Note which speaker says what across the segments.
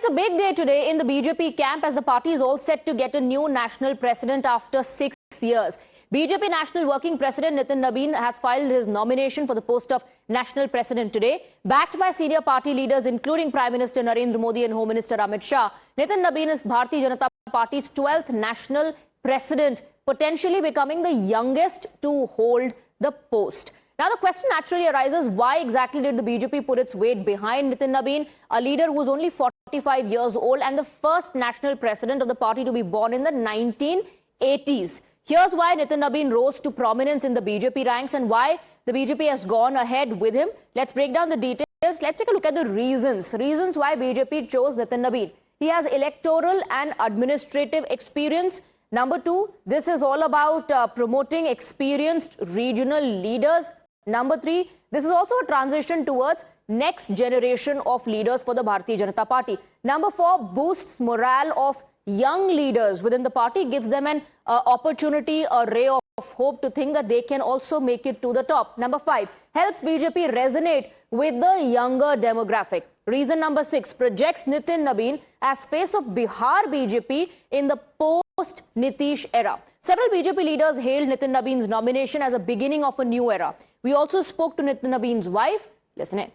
Speaker 1: it's a big day today in the BJP camp as the party is all set to get a new national president after 6 years. BJP National Working President Nitin Nabin has filed his nomination for the post of national president today. Backed by senior party leaders including Prime Minister Narendra Modi and Home Minister Amit Shah, Nitin Nabin is Bharatiya Janata Party's 12th national president, potentially becoming the youngest to hold the post. Now, the question naturally arises, why exactly did the BJP put its weight behind Nitin Nabin, a leader who was only 45 years old and the first national president of the party to be born in the 1980s? Here's why Nitin Nabin rose to prominence in the BJP ranks and why the BJP has gone ahead with him. Let's break down the details. Let's take a look at the reasons why BJP chose Nitin Nabin. He has electoral and administrative experience. Number two, this is all about promoting experienced regional leaders. Number three, this is also a transition towards next generation of leaders for the Bharatiya Janata Party. Number four, boosts morale of young leaders within the party, gives them an opportunity, a ray of hope to think that they can also make it to the top. Number five, helps BJP resonate with the younger demographic. Reason number six, projects Nitin Nabin as face of Bihar BJP in the post-Nitish era. Several BJP leaders hailed Nitin Nabin's nomination as a beginning of a new era. We also spoke to Nitin Nabin's wife. Listen in.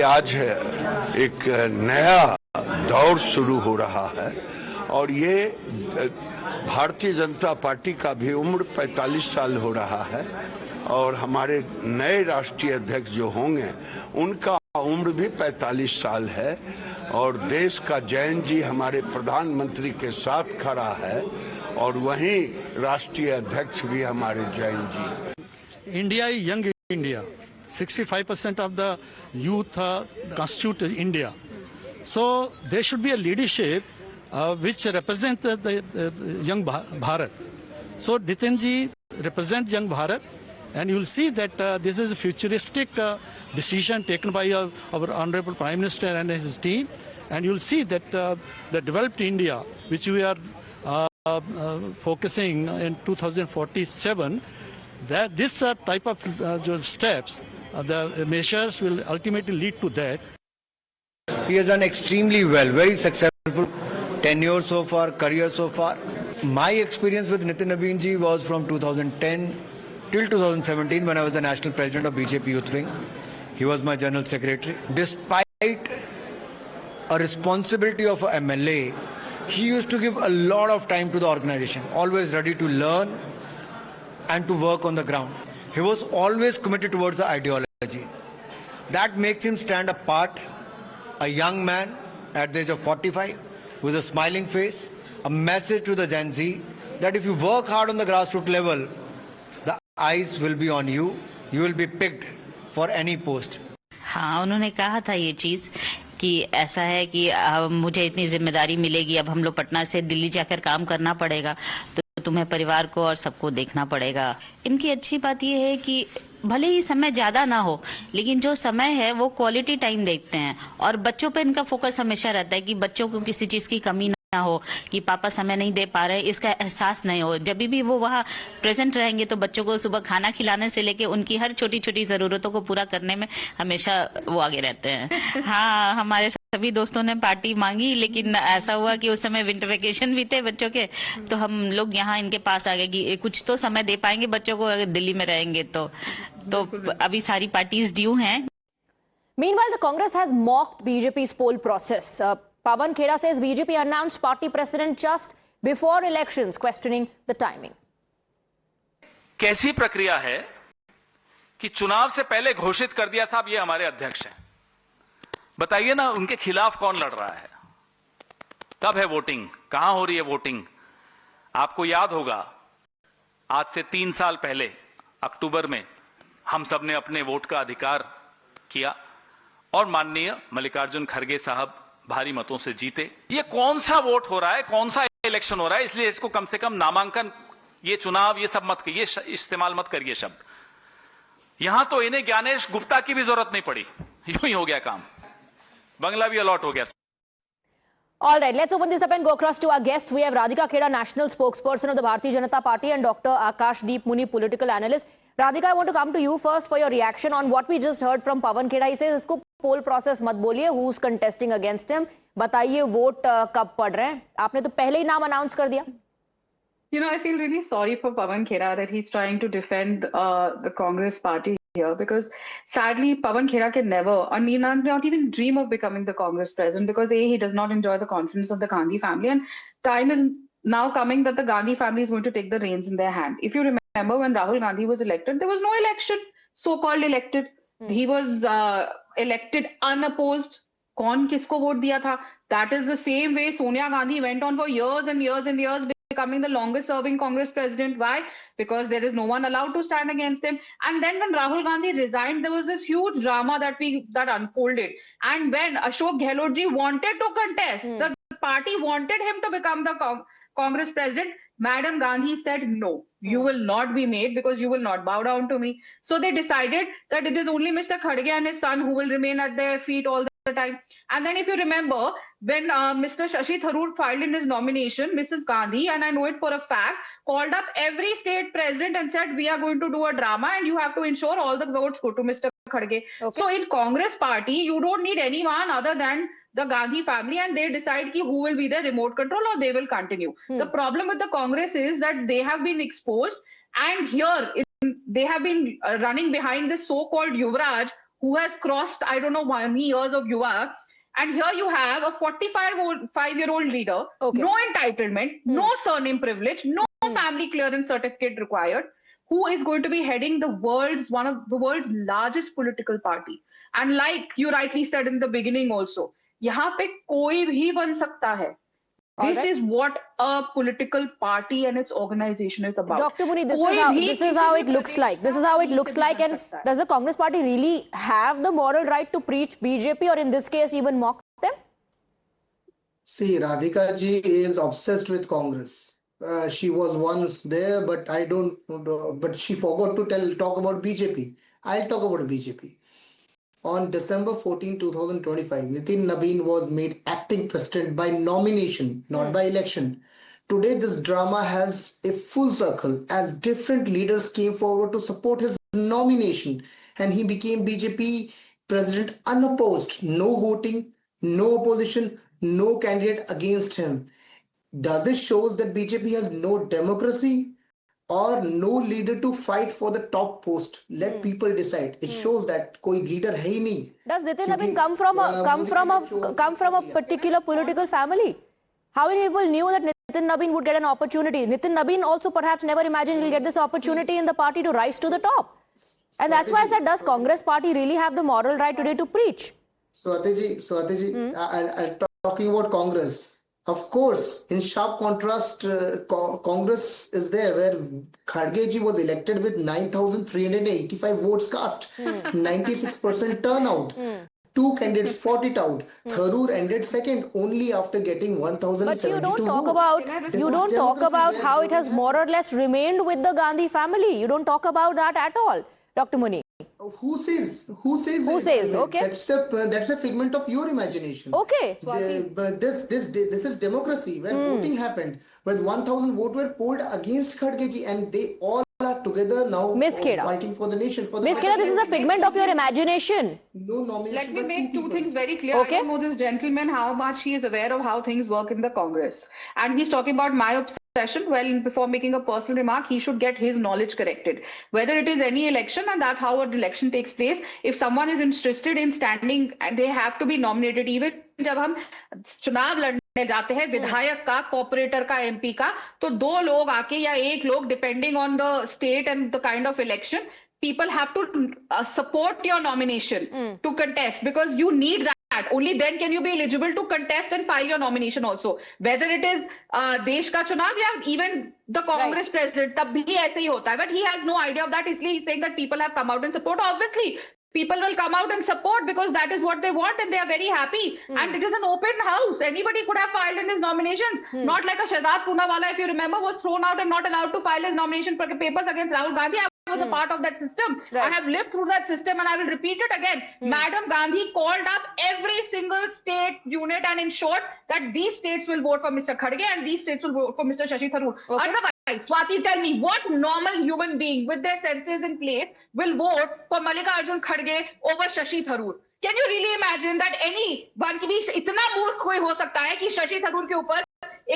Speaker 2: आज एक नया दौर शुरू हो रहा है और ये भारतीय जनता पार्टी का भी उम्र 45 साल हो रहा है और हमारे नए राष्ट्रीय अध्यक्ष जो होंगे उनका उम्र भी 45 साल है और देश का जैन जी हमारे प्रधानमंत्री के साथ खड़ा है और वहीं राष्ट्रीय अध्यक्ष भी हमारे Jain ji.
Speaker 3: India is young India. 65% of the youth constitute India. So there should be a leadership which represents the young Bharat. So Nitin ji represents young Bharat, and you will see that this is a futuristic decision taken by our Honorable Prime Minister and his team. And you will see that the developed India, which we are focusing in 2047, that this type of steps, the measures will ultimately lead to that.
Speaker 4: He has done extremely well, very successful tenure so far, career so far. My experience with Nitin Nabin ji was from 2010 till 2017 when I was the national president of BJP Youth Wing. He was my general secretary. Despite a responsibility of a MLA, he used to give a lot of time to the organization, always ready to learn and to work on the ground. He was always committed towards the ideology. That makes him stand apart, a young man at the age of 45 with a smiling face, a message to the Gen Z that if you work hard on the grassroots level, the eyes will be on you, you will be picked for any post.
Speaker 5: हाँ, उन्होंने कहा था ये चीज कि ऐसा है कि मुझे इतनी जिम्मेदारी मिलेगी, अब हम लोग पटना से दिल्ली जाकर काम करना पड़ेगा, तो तुम्हें परिवार को और सबको देखना पड़ेगा। इनकी अच्छी बात यह है कि भले ही समय ज्यादा ना हो, लेकिन जो समय है वो क्वालिटी टाइम देखते हैं और बच्चों पे इनका फोकस हमेशा रहता है कि बच्चों को किसी चीज की कमी ना हो, कि पापा समय नहीं दे पा रहे, इसका एहसास नहीं हो। जब भी वो वहाँ प्रेजेंट रहेंगे तो बच्चों को सुबह खाना खिलाने से लेके उनकी हर छोटी छोटी जरूरतों को पूरा करने में हमेशा वो आगे रहते हैं। हाँ, हमारे सभी दोस्तों ने पार्टी मांगी, लेकिन ऐसा हुआ कि उस समय विंटर वेकेशन भी थे बच्चों के, तो हम लोग यहाँ इनके पास आ गए कि कुछ तो समय दे पाएंगे बच्चों को अगर दिल्ली में रहेंगे तो अभी सारी पार्टीज ड्यू हैं।
Speaker 1: Meanwhile, the Congress has mocked BJP's poll process. Pawan Khera says BJP announced party president just before elections, questioning the timing.
Speaker 6: कैसी प्रक्रिया है कि चुनाव से पहले घोषित कर दिया साहब ये हमारे अध्यक्ष हैं? बताइए ना, उनके खिलाफ कौन लड़ रहा है? कब है वोटिंग? कहां हो रही है वोटिंग? आपको याद होगा आज से 3 साल पहले अक्टूबर में हम सब ने अपने वोट का अधिकार किया और माननीय मल्लिकार्जुन खड़गे साहब भारी मतों से जीते। ये कौन सा वोट हो रहा है, कौन सा इलेक्शन हो रहा है? इसलिए इसको कम से कम नामांकन, ये चुनाव, ये सब मत करिए, इस्तेमाल मत करिए शब्द। यहां तो इन्हें ज्ञानेश गुप्ता की भी जरूरत नहीं पड़ी, यूं ही हो गया काम, बंगला भी अलॉट हो गया।
Speaker 1: All right, let's open this up and go across to our guests. We have Radhika Khera, national spokesperson of the Bharatiya Janata Party, and Dr. Akashdeep Muni, political analyst. Radhika, I want to come to you first for your reaction on what we just heard from Pawan Kheda. He says इसको पोल process मत बोलिए, who's contesting against him. बताइए vote कब पड़ रहे हैं? आपने तो पहले ही नाम अनाउंस कर दिया.
Speaker 7: You know, I feel really sorry for Pawan Kheda that he's trying to defend the Congress party here, because sadly Pawan Kheda can never, or need not even dream of becoming the Congress president, because A, he does not enjoy the confidence of the Gandhi family, and time is now coming that the Gandhi family is going to take the reins in their hand. If you remember, when Rahul Gandhi was elected, there was no election, so-called elected. He was elected unopposed. कौन किसको vote दिया था? That is the same way Sonia Gandhi went on for years and years and years, becoming the longest serving Congress president. Why? Because there is no one allowed to stand against him. And then when Rahul Gandhi resigned, there was this huge drama that unfolded. And when Ashok Gehlot ji wanted to contest, the party wanted him to become the Congress president, Madam Gandhi said, no, you will not be made because you will not bow down to me. So they decided that it is only Mr. Khadge and his son who will remain at their feet all the time. And then if you remember, when Mr. Shashi Tharoor filed in his nomination, Mrs. Gandhi, and I know it for a fact, called up every state president and said, we are going to do a drama and you have to ensure all the votes go to Mr. Khadge. Okay. So in Congress party, you don't need anyone other than the Gandhi family, and they decide who will be the remote control or they will continue. The problem with the Congress is that they have been exposed, and here they have been running behind this so-called Yuvraj, who has crossed, I don't know how many years of Yuva. And here you have a 45-year-old leader, no entitlement, no surname privilege, no family clearance certificate required, who is going to be heading one of the world's largest political party. And like you rightly said in the beginning also, यहाँ पे कोई भी बन सकता है. This is what a political party and its organization is about.
Speaker 1: Dr. Muni, this is how it looks like. This is how it looks like. And does the Congress party really have the moral right to preach BJP, or in this case even mock them?
Speaker 8: See, Radhika ji is obsessed with Congress. She was once there, but she forgot to talk about BJP. I'll talk about BJP. On December 14, 2025, Nitin Nabin was made acting president by nomination, not by election. Today, this drama has a full circle as different leaders came forward to support his nomination, and he became BJP president unopposed. No voting, no opposition, no candidate against him. Does this show that BJP has no democracy or no leader to fight for the top post? Let people decide. It shows that koi leader hai hi nahi.
Speaker 1: Does Nitin Nabin come from a particular political family? How many people knew that Nitin Nabin would get an opportunity? Nitin Nabin also perhaps never imagined he'll get this opportunity in the party to rise to the top. And that's why I said, does Congress party really have the moral right today to preach?
Speaker 8: Swati ji, talking about Congress. Of course, in sharp contrast, Congress is there where Khadge ji was elected with 9,385 votes cast, 96% turnout. Two candidates fought it out. Tharoor ended second only after getting 1,072 votes.
Speaker 1: But you don't talk about how it has more or less remained with the Gandhi family. You don't talk about that at all, Dr. Muni.
Speaker 8: Who says?
Speaker 1: Okay.
Speaker 8: That's a figment of your imagination.
Speaker 1: Okay.
Speaker 8: But this is democracy where voting happened. With 1,000 votes were polled against Khadge ji, and they all are together now fighting for the nation.
Speaker 1: Miss Kheda, this is a figment of your imagination.
Speaker 8: No nomination.
Speaker 7: Let me make two things very clear. I don't know this gentleman how much he is aware of how things work in the Congress. And he's talking about my obsession. Well, before making a personal remark, he should get his knowledge corrected. Whether it is any election, and that's how an election takes place, if someone is interested in standing, they have to be nominated. Even जब हम चुनाव लड़ने जाते हैं विधायक का, corporator का, MP का, तो दो लोग आके या एक लोग, depending on the state and the kind of election, people have to support your nomination to contest, because you need that. Only then can you be eligible to contest and file your nomination also. Whether it is देश का चुनाव या even the Congress president, तब भी ऐसे ही होता है. But he has no idea of that. इसलिए he's saying that people have come out and support. Obviously, people will come out and support because that is what they want and they are very happy. And it is an open house. Anybody could have filed in his nominations. Not like a Shahzad Poonawala, if you remember, was thrown out and not allowed to file his nomination papers against Rahul Gandhi. I was a part of that system. I have lived through that system, and I will repeat it again. Madam Gandhi called up every single state unit and ensured that these states will vote for Mr. Khadge and these states will vote for Mr. Shashi Tharoor. Otherwise, Swati, tell me, what normal human being with their senses in place will vote for Mallikarjun Kharge over Shashi Tharoor? Can you really imagine that anyone की भी इतना मूर्ख कोई हो सकता है कि शशि थरूर के ऊपर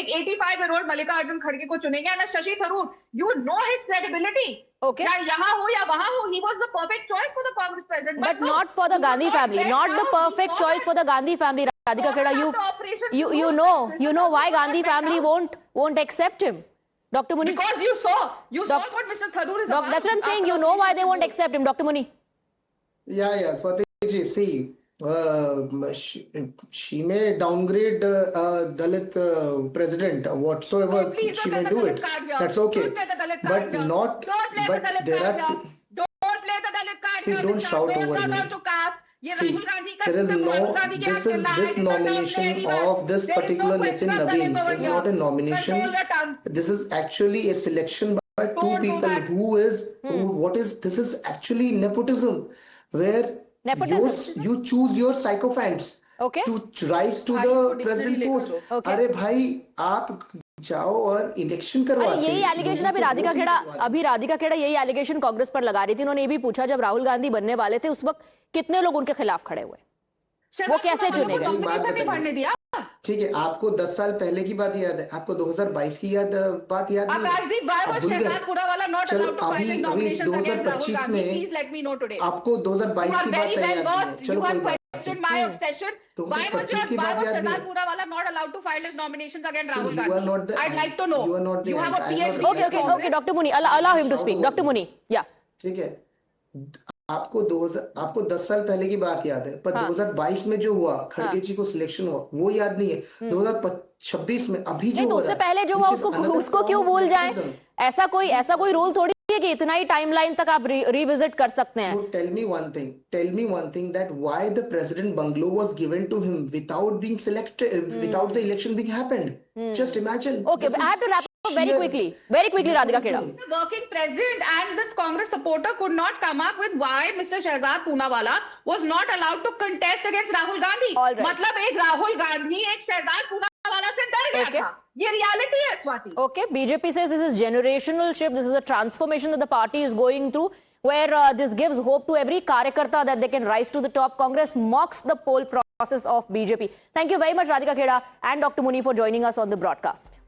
Speaker 7: एक 85-year-old मल्लिकार्जुन खड़गे को चुनेंगे? And Shashi Tharoor, you know his credibility.
Speaker 1: Okay.
Speaker 7: या यहाँ हो या वहाँ हो, he was the perfect choice for the Congress president.
Speaker 1: But
Speaker 7: no,
Speaker 1: not for the
Speaker 7: he
Speaker 1: Gandhi
Speaker 7: was not
Speaker 1: family.
Speaker 7: let
Speaker 1: Not the
Speaker 7: down. He
Speaker 1: perfect
Speaker 7: was
Speaker 1: choice
Speaker 7: not-
Speaker 1: for the Gandhi family. Radhika Kheda, you know why Gandhi family won't accept him. Dr. Muni.
Speaker 7: Because you saw what Mr. Tharoor is about.
Speaker 1: That's what I'm saying. You know why they won't accept him, Dr. Muni.
Speaker 8: Yeah, Swati ji, see, she may downgrade Dalit president, whatsoever
Speaker 7: Please
Speaker 8: she
Speaker 7: don't
Speaker 8: may
Speaker 7: play
Speaker 8: do
Speaker 7: the
Speaker 8: it.
Speaker 7: Dalit card here.
Speaker 8: That's okay.
Speaker 7: Don't play the Dalit card
Speaker 8: But
Speaker 7: here.
Speaker 8: not,
Speaker 7: Don't play
Speaker 8: but
Speaker 7: the Dalit
Speaker 8: there
Speaker 7: card
Speaker 8: are,
Speaker 7: here. Don't play the Dalit card
Speaker 8: see,
Speaker 7: here.
Speaker 8: don't
Speaker 7: Mr.
Speaker 8: shout
Speaker 7: Don't
Speaker 8: over
Speaker 7: shout
Speaker 8: me.
Speaker 7: out to caste. ये
Speaker 8: See,
Speaker 7: Rahul Gandhi का
Speaker 8: there is
Speaker 7: system,
Speaker 8: no,
Speaker 7: Rahul Gandhi के
Speaker 8: this
Speaker 7: हाथ
Speaker 8: is
Speaker 7: चल रहा
Speaker 8: this
Speaker 7: है,
Speaker 8: nomination
Speaker 7: anywhere.
Speaker 8: of this
Speaker 7: There is
Speaker 8: particular
Speaker 7: no
Speaker 8: Nitin
Speaker 7: question of
Speaker 8: Nabin
Speaker 7: Dalit over
Speaker 8: is
Speaker 7: here.
Speaker 8: not a nomination.
Speaker 7: Control your tongue.
Speaker 8: This is actually a selection by two
Speaker 7: Don't do
Speaker 8: people
Speaker 7: that.
Speaker 8: this is actually nepotism, where
Speaker 1: Nepotism.
Speaker 8: you choose your sycophants
Speaker 1: Okay.
Speaker 8: to rise to
Speaker 7: भाई,
Speaker 8: the
Speaker 7: इसको
Speaker 8: president
Speaker 7: dictionary
Speaker 8: post.
Speaker 7: लिख लो.
Speaker 1: Okay.
Speaker 8: अरे भाई आप जाओ और election
Speaker 1: अरे
Speaker 8: करवाते
Speaker 1: यही एलिगेशन अभी राधिका खेड़ा यही एलिगेशन कांग्रेस पर लगा रही थी। उन्होंने ये भी पूछा जब राहुल गांधी बनने वाले थे उस वक्त कितने लोग उनके खिलाफ खड़े हुए, वो कैसे चुने गए?
Speaker 7: नॉमिनेशन नहीं पढ़ने दिया।
Speaker 8: ठीक है, आपको 10 साल पहले की बात याद है, आपको 2022 की बात याद नहीं है?
Speaker 7: आकाशदीप, why was
Speaker 8: आप भूल गए?
Speaker 7: शहजाद पुरावाला not
Speaker 8: चलो
Speaker 7: allowed to file his
Speaker 8: अभी
Speaker 7: nominations against Rahul
Speaker 8: 2025
Speaker 7: Gandhi?
Speaker 8: में
Speaker 7: Please let me know today.
Speaker 8: आपको 2022
Speaker 7: You are
Speaker 8: की बात
Speaker 7: very well
Speaker 8: याद नहीं है।
Speaker 7: versed.
Speaker 8: चलो
Speaker 7: You
Speaker 8: कोई
Speaker 7: have
Speaker 8: बात
Speaker 7: questioned
Speaker 8: नहीं।
Speaker 7: my obsession. Why was
Speaker 8: 2025 की बात याद नहीं
Speaker 7: Shehzad
Speaker 8: है।
Speaker 7: Poorawala not allowed to file his nominations against
Speaker 8: See,
Speaker 7: Rahul
Speaker 8: you are
Speaker 7: Gandhi?
Speaker 8: not the
Speaker 7: I'd like to know.
Speaker 8: you are not the
Speaker 7: You have a
Speaker 8: I am not
Speaker 7: PhD.
Speaker 8: the
Speaker 1: Okay, Dr. Muni, allow him to speak. Dr. Muni, yeah.
Speaker 8: ठीक है, आपको 10 साल पहले की बात याद है, पर
Speaker 1: हाँ।
Speaker 8: 2022 में जो हुआ, खड़गे जी को सिलेक्शन हुआ, वो याद नहीं है। 2026 में अभी जो
Speaker 1: नहीं तो
Speaker 8: हो
Speaker 1: उससे
Speaker 8: रहा है,
Speaker 1: पहले जो हुआ
Speaker 8: which is another
Speaker 1: उसको
Speaker 8: form
Speaker 1: क्यों
Speaker 8: of
Speaker 1: भूल जाएं?
Speaker 8: nepotism.
Speaker 1: ऐसा कोई रूल थोड़ी है कि इतना ही टाइमलाइन तक आप रिविजिट कर सकते हैं।
Speaker 8: So tell me one thing that why the president bungalow was given to him without being selected, without the election being happened. Just imagine.
Speaker 1: Okay,
Speaker 8: This
Speaker 1: I have
Speaker 8: is
Speaker 1: to wrap up very
Speaker 8: sheer
Speaker 1: quickly, Radhika Kheda.
Speaker 8: nepotism.
Speaker 7: The working president and this Congress supporter could not come up with why Mr. Shehzad Poonawala was not allowed to contest against Rahul Gandhi.
Speaker 1: All right.
Speaker 7: मतलब एक राहुल गांधी एक शहजाद पूनावाला से डर गया
Speaker 1: Okay.
Speaker 7: था। ये reality है Swati.
Speaker 1: Okay, BJP says this is generational shift. This is a transformation that the party is going through, where this gives hope to every karyakarta that they can rise to the top. Congress mocks the poll process of BJP. Thank you very much, Radhika Kheda and Dr. Muni, for joining us on the broadcast.